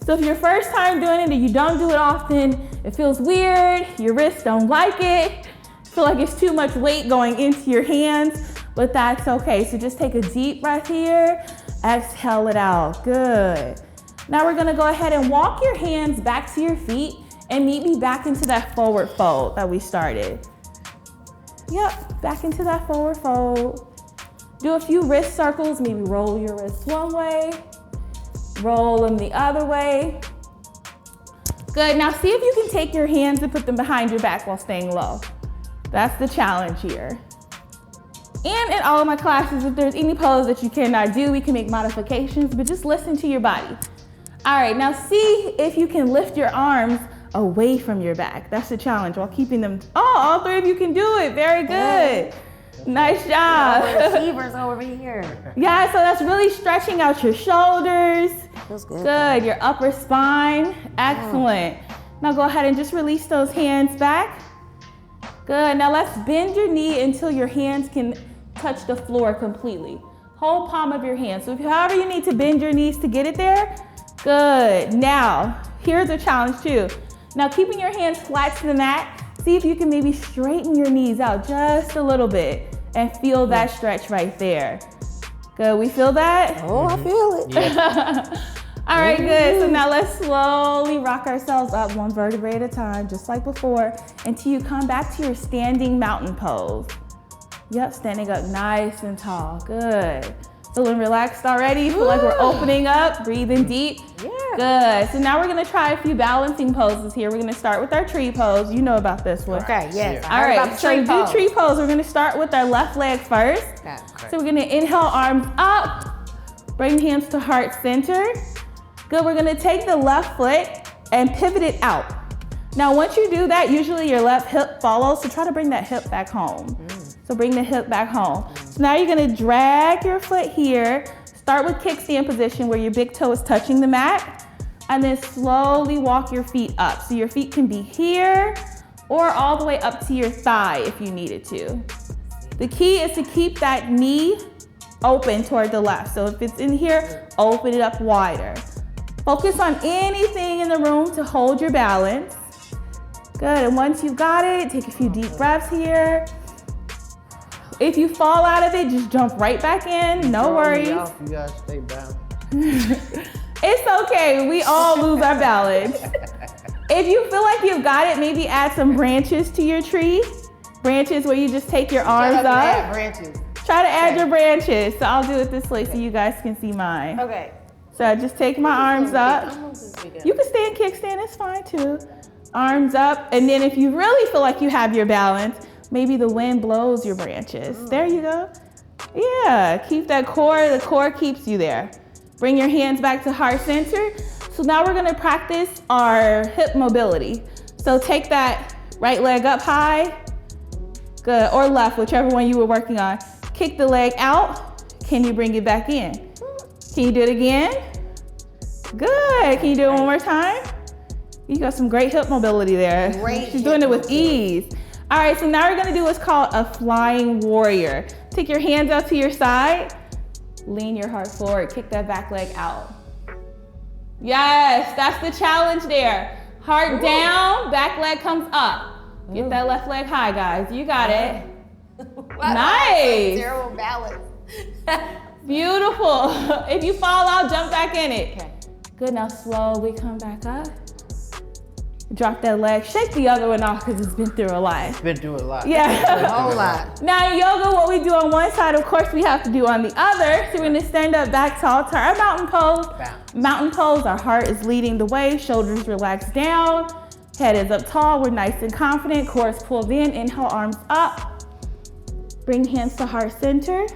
So if your first time doing it and you don't do it often, it feels weird, your wrists don't like it, feel like it's too much weight going into your hands, but that's okay. So just take a deep breath here, exhale it out, good. Now we're gonna go ahead and walk your hands back to your feet and meet me back into that forward fold that we started. Yep, back into that forward fold. Do a few wrist circles, maybe roll your wrists one way, roll them the other way. Good, now see if you can take your hands and put them behind your back while staying low. That's the challenge here. And in all of my classes, if there's any pose that you cannot do, we can make modifications, but just listen to your body. All right, now see if you can lift your arms away from your back. That's the challenge while keeping them, oh, all three of you can do it, very good. Nice job. Receivers over here. Yeah, so that's really stretching out your shoulders. Feels good. Good, your upper spine, excellent. Now go ahead and just release those hands back. Good, now let's bend your knee until your hands can touch the floor completely. Whole palm of your hand. So however you need to bend your knees to get it there, good. Now, here's a challenge too. Now keeping your hands flat to the mat, see if you can maybe straighten your knees out just a little bit and feel that stretch right there. Good, we feel that? Oh, I feel it. Yeah. All right, good. So now let's slowly rock ourselves up one vertebrae at a time, just like before, until you come back to your standing mountain pose. Yep, standing up nice and tall, good. Feeling relaxed already? Feel like we're opening up, breathing deep? Yeah. Good, so now we're gonna try a few balancing poses here. We're gonna start with our tree pose. You know about this one. Okay, yes. All right, so to do tree pose, we're gonna start with our left leg first. Okay. So we're gonna inhale, arms up, bring hands to heart center. Good, we're gonna take the left foot and pivot it out. Now, once you do that, usually your left hip follows, so try to bring that hip back home. So bring the hip back home. So now you're gonna drag your foot here, start with kickstand position where your big toe is touching the mat, and then slowly walk your feet up. So your feet can be here or all the way up to your thigh if you needed to. The key is to keep that knee open toward the left. So if it's in here, open it up wider. Focus on anything in the room to hold your balance. Good, and once you've got it, take a few deep breaths here. If you fall out of it, just jump right back in, no worries. You guys stay balanced. It's okay, we all lose our balance. If you feel like you've got it, maybe add some branches to your tree. Branches where you just take your arms up. Branches. Try to add your branches. So I'll do it this way so you guys can see mine. Okay. So I just take my arms up. You can stay in kickstand, it's fine too. Arms up, and then if you really feel like you have your balance, maybe the wind blows your branches. There you go. Yeah, keep that core, the core keeps you there. Bring your hands back to heart center. So now we're gonna practice our hip mobility. So take that right leg up high, good, or left, whichever one you were working on. Kick the leg out. Can you bring it back in? Can you do it again? Good, can you do it one more time? You got some great hip mobility there. She's doing it with ease. All right, so now we're gonna do what's called a flying warrior. Take your hands out to your side, lean your heart forward, kick that back leg out. Yes, that's the challenge there. Heart down, back leg comes up. Get that left leg high, guys. You got it. Nice. Terrible balance. Beautiful. If you fall out, jump back in it. Okay. Good, now slowly come back up. Drop that leg, shake the other one off because it's been through a lot. It's been through a lot. Yeah. A whole lot. Now in yoga, what we do on one side, of course, we have to do on the other. So we're gonna stand up back tall to our mountain pose. Mountain pose, our heart is leading the way, shoulders relaxed down, head is up tall, we're nice and confident, core is pulled in, inhale, arms up. Bring hands to heart center.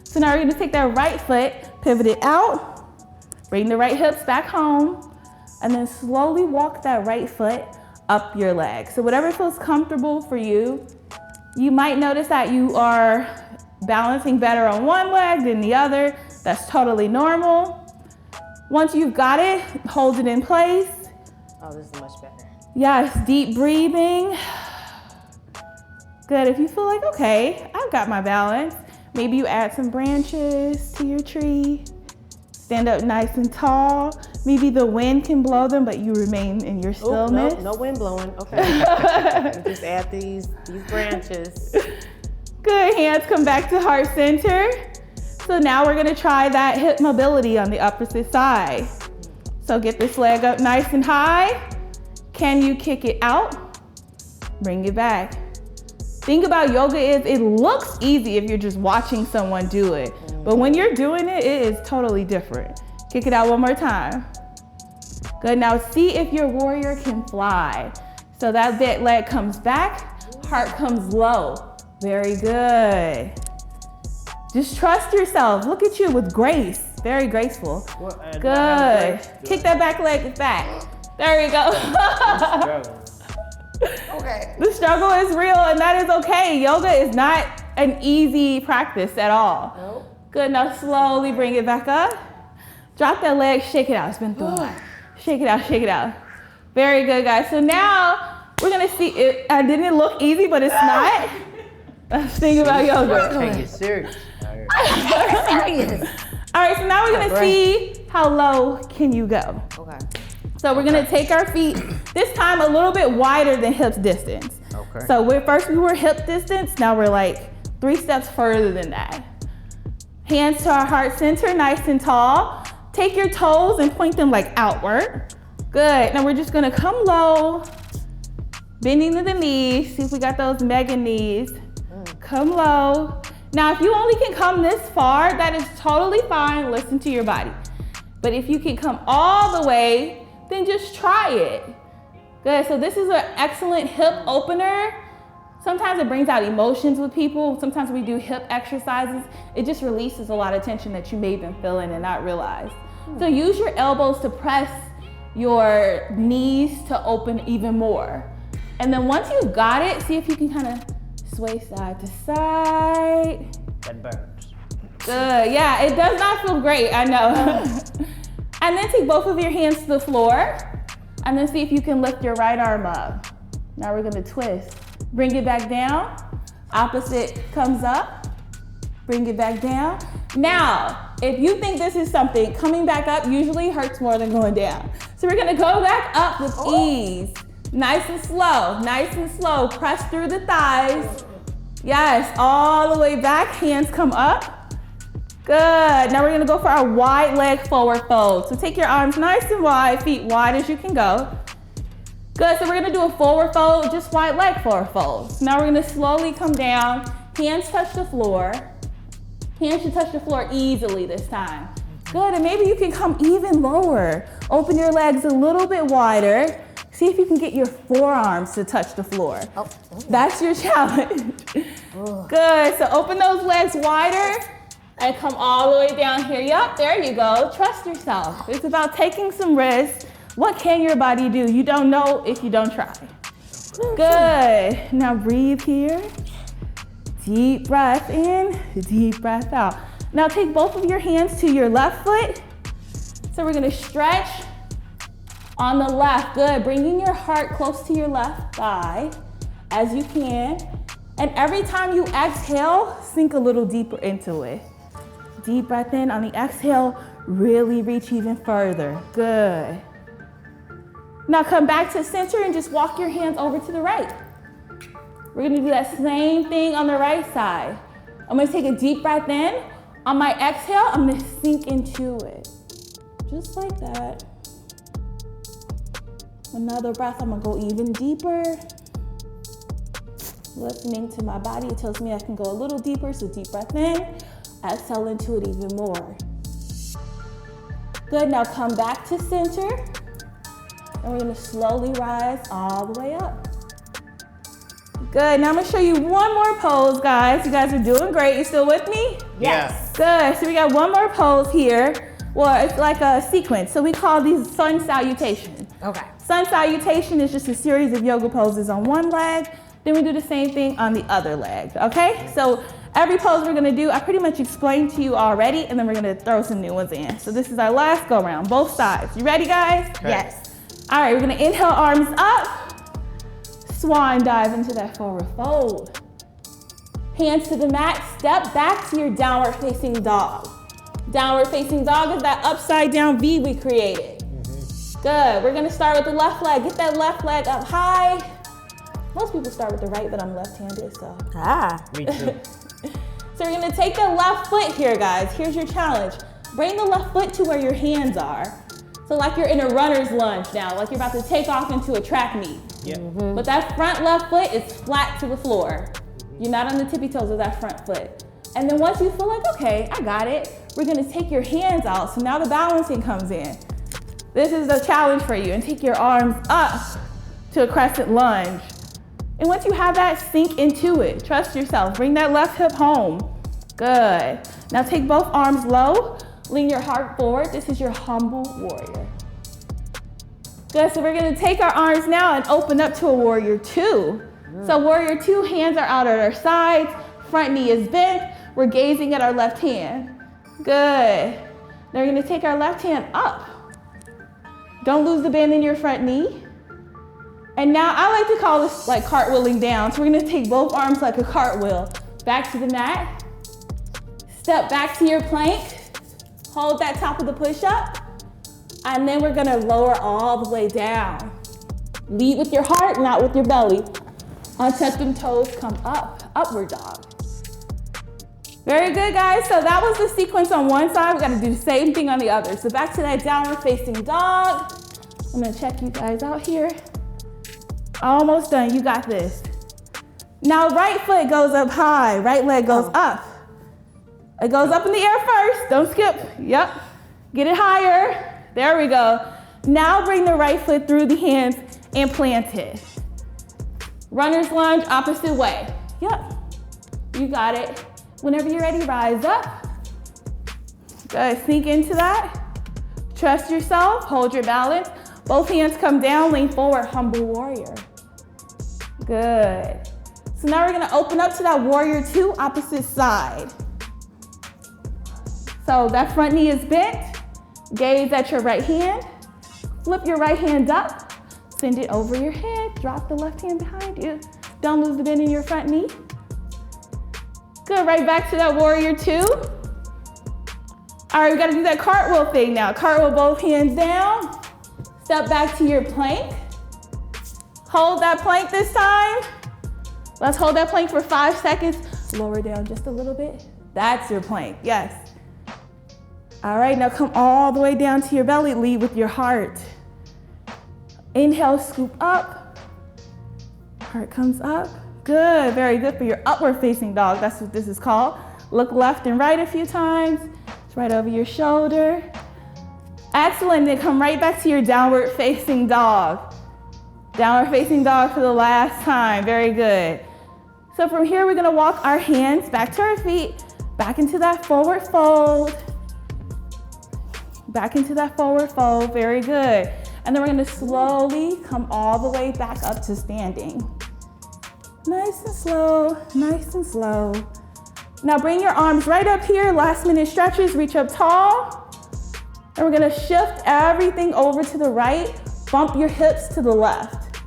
So now we're gonna take that right foot, pivot it out, bring the right hips back home, and then slowly walk that right foot up your leg. So whatever feels comfortable for you. You might notice that you are balancing better on one leg than the other. That's totally normal. Once you've got it, hold it in place. Oh, this is much better. Yes, deep breathing. Good, if you feel like, okay, I've got my balance. Maybe you add some branches to your tree. Stand up nice and tall. Maybe the wind can blow them, but you remain in your stillness. No wind blowing. Okay. Just add these branches. Good, hands come back to heart center. So now we're gonna try that hip mobility on the opposite side. So get this leg up nice and high. Can you kick it out? Bring it back. Thing about yoga is it looks easy if you're just watching someone do it. But when you're doing it, it is totally different. Kick it out one more time. Good, now see if your warrior can fly. So that leg comes back, heart comes low. Very good. Just trust yourself. Look at you with grace. Very graceful. Good. Kick that back leg back. There we go. Okay. The struggle is real and that is okay. Yoga is not an easy practice at all. Nope. Good, now slowly bring it back up. Drop that leg, shake it out. It's been through a lot. Shake it out, shake it out. Very good, guys. So now we're gonna see it. Didn't it look easy, but it's not. That's the thing about yoga. Take it serious. All right, so now we're gonna see how low can you go. Okay. So we're gonna take our feet, this time a little bit wider than hips distance. Okay. So first we were hip distance, now we're like 3 steps further than that. Hands to our heart center, nice and tall. Take your toes and point them like outward. Good, now we're just gonna come low, bending to the knees. See if we got those mega knees. Come low. Now if you only can come this far, that is totally fine, listen to your body. But if you can come all the way, then just try it. Good, so this is an excellent hip opener. Sometimes it brings out emotions with people. Sometimes we do hip exercises. It just releases a lot of tension that you may have been feeling and not realize. So use your elbows to press your knees to open even more. And then once you've got it, see if you can kind of sway side to side. That burns. Good, yeah, it does not feel great, I know. And then take both of your hands to the floor and then see if you can lift your right arm up. Now we're gonna twist. Bring it back down. Opposite comes up. Bring it back down. Now, if you think this is something, coming back up usually hurts more than going down. So we're gonna go back up with ease. Nice and slow, nice and slow. Press through the thighs. Yes, all the way back, hands come up. Good, now we're gonna go for our wide leg forward fold. So take your arms nice and wide, feet wide as you can go. Good, so we're gonna do a forward fold, just wide leg forward fold. So now we're gonna slowly come down, hands touch the floor. Hands should touch the floor easily this time. Good, and maybe you can come even lower. Open your legs a little bit wider. See if you can get your forearms to touch the floor. That's your challenge. Good, so open those legs wider and come all the way down here. Yup, there you go. Trust yourself. It's about taking some risks. What can your body do? You don't know if you don't try. Good, now breathe here. Deep breath in, deep breath out. Now take both of your hands to your left foot. So we're gonna stretch on the left. Good, bringing your heart close to your left thigh as you can. And every time you exhale, sink a little deeper into it. Deep breath in. On the exhale, really reach even further. Good. Now come back to center and just walk your hands over to the right. We're gonna do that same thing on the right side. I'm gonna take a deep breath in. On my exhale, I'm gonna sink into it. Just like that. Another breath, I'm gonna go even deeper. Listening to my body, it tells me I can go a little deeper, so deep breath in. Exhale into it even more. Good, now come back to center. And we're gonna slowly rise all the way up. Good, now I'm gonna show you one more pose, guys. You guys are doing great. You still with me? Yes. Good, so we got one more pose here. Well, it's like a sequence. So we call these sun salutation. Okay. Sun salutation is just a series of yoga poses on one leg. Then we do the same thing on the other leg, okay? So every pose we're gonna do, I pretty much explained to you already, and then we're gonna throw some new ones in. So this is our last go round, both sides. You ready, guys? Okay. Yes. All right, we're gonna inhale, arms up. Swan dive into that forward fold. Hands to the mat, step back to your downward facing dog. Downward facing dog is that upside down V we created. Good. We're gonna start with the left leg. Get that left leg up high. Most people start with the right, but I'm left-handed, so. Me too. So we're gonna take the left foot here, guys. Here's your challenge. Bring the left foot to where your hands are. So like you're in a runner's lunge now, like you're about to take off into a track meet. Yeah. But that front left foot is flat to the floor. You're not on the tippy toes of that front foot. And then once you feel like, okay, I got it, we're gonna take your hands out. So now the balancing comes in. This is a challenge for you. And take your arms up to a crescent lunge. And once you have that, sink into it. Trust yourself. Bring that left hip home. Good. Now take both arms low. Lean your heart forward. This is your humble warrior. Good, so we're gonna take our arms now and open up to a warrior two. So warrior two, hands are out at our sides. Front knee is bent. We're gazing at our left hand. Good. Now we're gonna take our left hand up. Don't lose the bend in your front knee. And now I like to call this like cartwheeling down. So we're gonna take both arms like a cartwheel. Back to the mat. Step back to your plank. Hold that top of the push-up. And then we're gonna lower all the way down. Lead with your heart, not with your belly. Untuck them toes, come up, upward dog. Very good, guys. So that was the sequence on one side. We gotta do the same thing on the other. So back to that downward facing dog. I'm gonna check you guys out here. Almost done, you got this. Now right foot goes up high, right leg goes up. It goes up in the air first, don't skip. Yep, get it higher. There we go. Now bring the right foot through the hands and plant it. Runner's lunge, opposite way. Yep, you got it. Whenever you're ready, rise up. Good, sink into that. Trust yourself, hold your balance. Both hands come down, lean forward, humble warrior. Good. So now we're gonna open up to that warrior two, opposite side. So that front knee is bent. Gaze at your right hand. Flip your right hand up. Send it over your head. Drop the left hand behind you. Don't lose the bend in your front knee. Good, right back to that warrior two. All right, we gotta do that cartwheel thing now. Cartwheel both hands down. Step back to your plank. Hold that plank this time. Let's hold that plank for 5 seconds. Lower down just a little bit. That's your plank, yes. All right, now come all the way down to your belly. Lead with your heart. Inhale, scoop up. Heart comes up. Good, very good for your upward facing dog. That's what this is called. Look left and right a few times. It's right over your shoulder. Excellent, then come right back to your downward facing dog. Downward facing dog for the last time, very good. So from here, we're gonna walk our hands back to our feet, back into that forward fold. Back into that forward fold, very good. And then we're gonna slowly come all the way back up to standing. Nice and slow, nice and slow. Now bring your arms right up here, last minute stretches, reach up tall. And we're gonna shift everything over to the right, bump your hips to the left.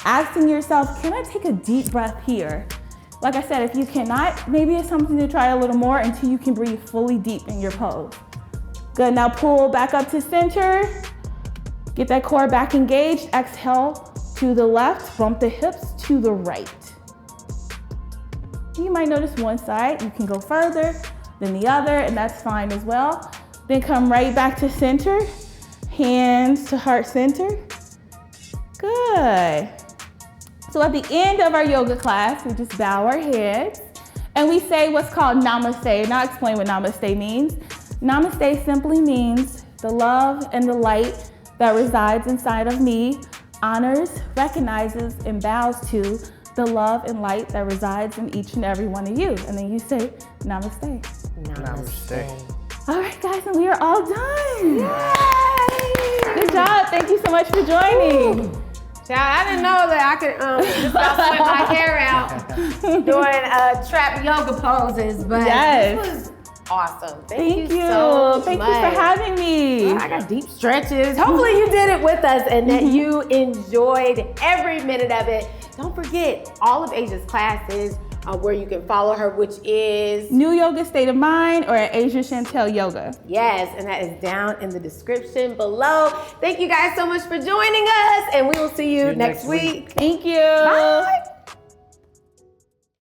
Asking yourself, can I take a deep breath here? Like I said, if you cannot, maybe it's something to try a little more until you can breathe fully deep in your pose. Good, now pull back up to center. Get that core back engaged. Exhale to the left, bump the hips to the right. You might notice one side, you can go further than the other, and that's fine as well. Then come right back to center. Hands to heart center. Good. So at the end of our yoga class, we just bow our heads and we say what's called Namaste. And I'll explain what Namaste means. Namaste simply means the love and the light that resides inside of me honors, recognizes, and bows to the love and light that resides in each and every one of you. And then you say Namaste. Namaste. All right, guys, and we are all done. Yay! Good job. Thank you so much for joining. Child, I didn't know that I could just about sweat my hair out doing trap yoga poses, but Yes. this was awesome. Thank you. So Thank much. you for having me. I got deep stretches. Hopefully you did it with us and that you enjoyed every minute of it. Don't forget, all of Asia's classes where you can follow her, which is New Yoga State of Mind or at Asia Chantell Yoga. yes, and that is down in the description below. Thank you guys so much for joining us, and we will see you next week. Thank you. Bye.